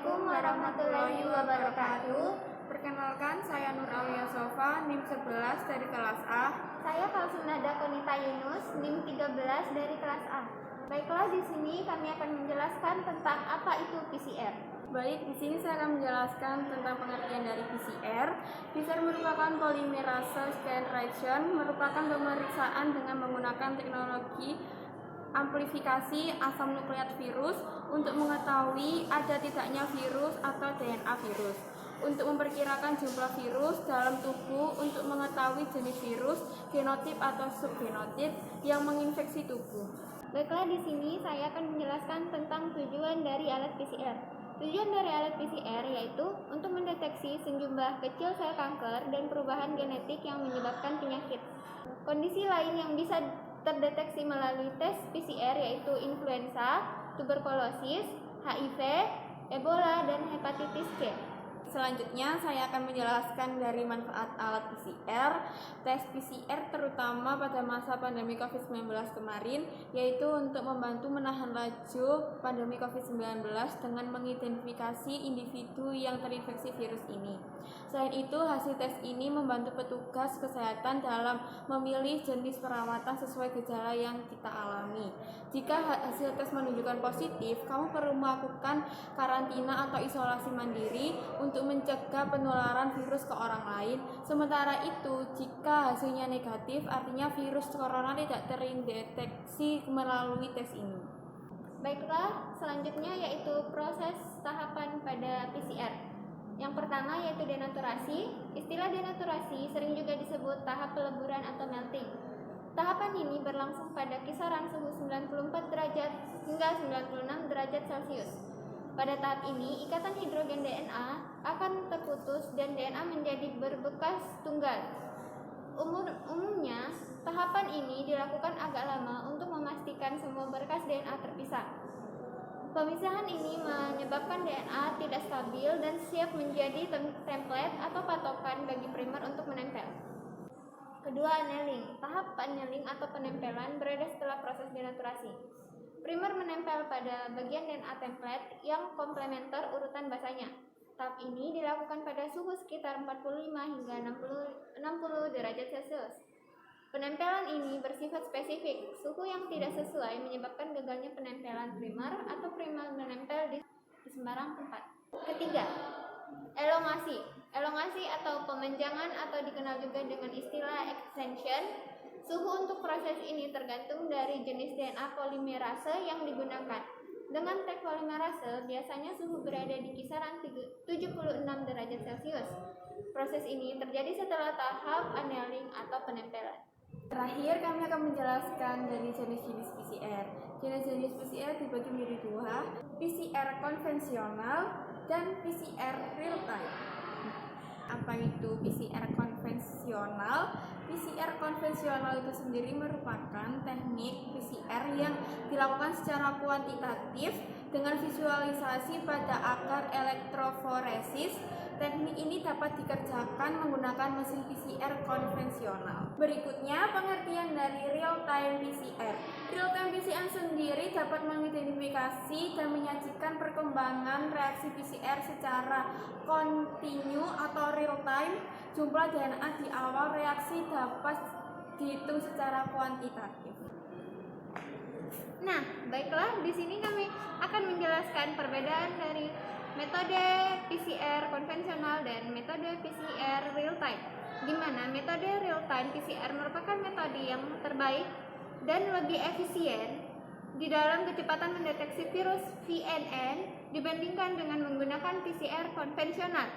Assalamualaikum warahmatullahi wabarakatuh. Perkenalkan, saya Nur Aulia Sofa, NIM 11 dari kelas A. Saya Kalsunada Konita Yunus, NIM 13 dari kelas A. Baiklah, di sini kami akan menjelaskan tentang apa itu PCR. Baik, di sini saya akan menjelaskan tentang pengertian dari PCR. PCR merupakan polymerase chain reaction, merupakan pemeriksaan dengan menggunakan teknologi amplifikasi asam nukleat virus untuk mengetahui ada tidaknya virus atau DNA virus, untuk memperkirakan jumlah virus dalam tubuh, untuk mengetahui jenis virus, genotip atau subgenotip yang menginfeksi tubuh. Baiklah, di sini saya akan menjelaskan tentang tujuan dari alat PCR. Tujuan dari alat PCR yaitu untuk mendeteksi sejumlah kecil sel kanker dan perubahan genetik yang menyebabkan penyakit. Kondisi lain yang bisa terdeteksi melalui tes PCR yaitu influenza, tuberkulosis, HIV, Ebola, dan hepatitis C. Selanjutnya saya akan menjelaskan dari manfaat alat PCR. Tes PCR terutama pada masa pandemi COVID-19 kemarin, yaitu untuk membantu menahan laju pandemi COVID-19 dengan mengidentifikasi individu yang terinfeksi virus ini. Selain itu, hasil tes ini membantu petugas kesehatan dalam memilih jenis perawatan sesuai gejala yang kita alami. Jika hasil tes menunjukkan positif, kamu perlu melakukan karantina atau isolasi mandiri untuk mencegah penularan virus ke orang lain. Sementara itu, jika hasilnya negatif, artinya virus corona tidak terdeteksi melalui tes ini. Baiklah, selanjutnya yaitu proses tahapan pada PCR. Yang pertama yaitu denaturasi. Istilah denaturasi sering juga disebut tahap peleburan atau melting. Tahapan ini berlangsung pada kisaran suhu 94 derajat hingga 96 derajat Celcius. Pada tahap ini, ikatan hidrogen DNA akan terputus dan DNA menjadi berbekas tunggal. Umumnya, tahapan ini dilakukan agak lama untuk memastikan semua berkas DNA terpisah. Pemisahan ini menyebabkan DNA tidak stabil dan siap menjadi template atau patokan bagi primer untuk menempel. Kedua, annealing. Tahap annealing atau penempelan berada setelah proses denaturasi. Primer menempel pada bagian DNA template yang komplementer urutan basanya. Tahap ini dilakukan pada suhu sekitar 45 hingga 60 derajat Celcius. Penempelan ini bersifat spesifik. Suhu yang tidak sesuai menyebabkan gagalnya penempelan primer atau primer menempel di sembarang tempat. Ketiga, elongasi. Elongasi atau pemanjangan atau dikenal juga dengan istilah extension. Suhu untuk proses ini tergantung dari jenis DNA polimerase yang digunakan. Dengan tag polimerase, biasanya suhu berada di kisaran 76 derajat Celcius. Proses ini terjadi setelah tahap annealing atau penempelan. Terakhir, kami akan menjelaskan dari jenis-jenis PCR. Jenis-jenis PCR dibagi menjadi dua, PCR konvensional dan PCR real time. Apa itu PCR konvensional? PCR konvensional itu sendiri merupakan teknik PCR yang dilakukan secara kuantitatif dengan visualisasi pada akar elektroforesis. Teknik ini dapat dikerjakan menggunakan mesin PCR konvensional. Berikutnya, pengertian dari real-time PCR. Real-time PCR sendiri dapat mengidentifikasi dan menyajikan perkembangan reaksi PCR secara kontinu atau real-time. Jumlah DNA di awal reaksi dapat dihitung secara kuantitatif. Nah, baiklah, di sini kami akan menjelaskan perbedaan dari metode PCR konvensional dan metode PCR real time, di mana metode real time PCR merupakan metode yang terbaik dan lebih efisien di dalam kecepatan mendeteksi virus VNN dibandingkan dengan menggunakan PCR konvensional,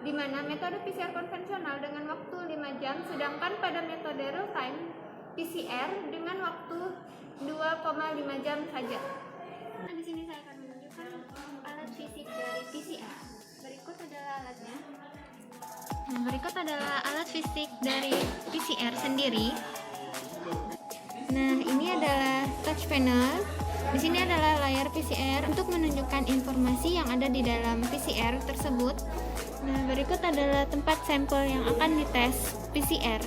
di mana metode PCR konvensional dengan waktu 5 jam, sedangkan pada metode real time PCR dengan waktu 2,5 jam saja. Nah, di sini saya akan menunjukkan alat fisik dari PCR. Berikut adalah alatnya. Nah, berikut adalah alat fisik dari PCR sendiri. Nah, ini adalah touch panel. Di sini adalah layar PCR untuk menunjukkan informasi yang ada di dalam PCR tersebut. Nah, berikut adalah tempat sampel yang akan dites PCR.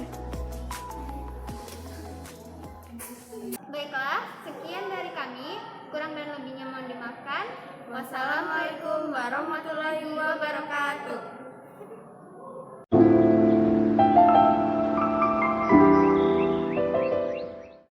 Baiklah, sekian dari kami. Kurang dan lebihnya mohon dimaafkan. Wassalamualaikum warahmatullahi wabarakatuh. warahmatullahi wabarakatuh.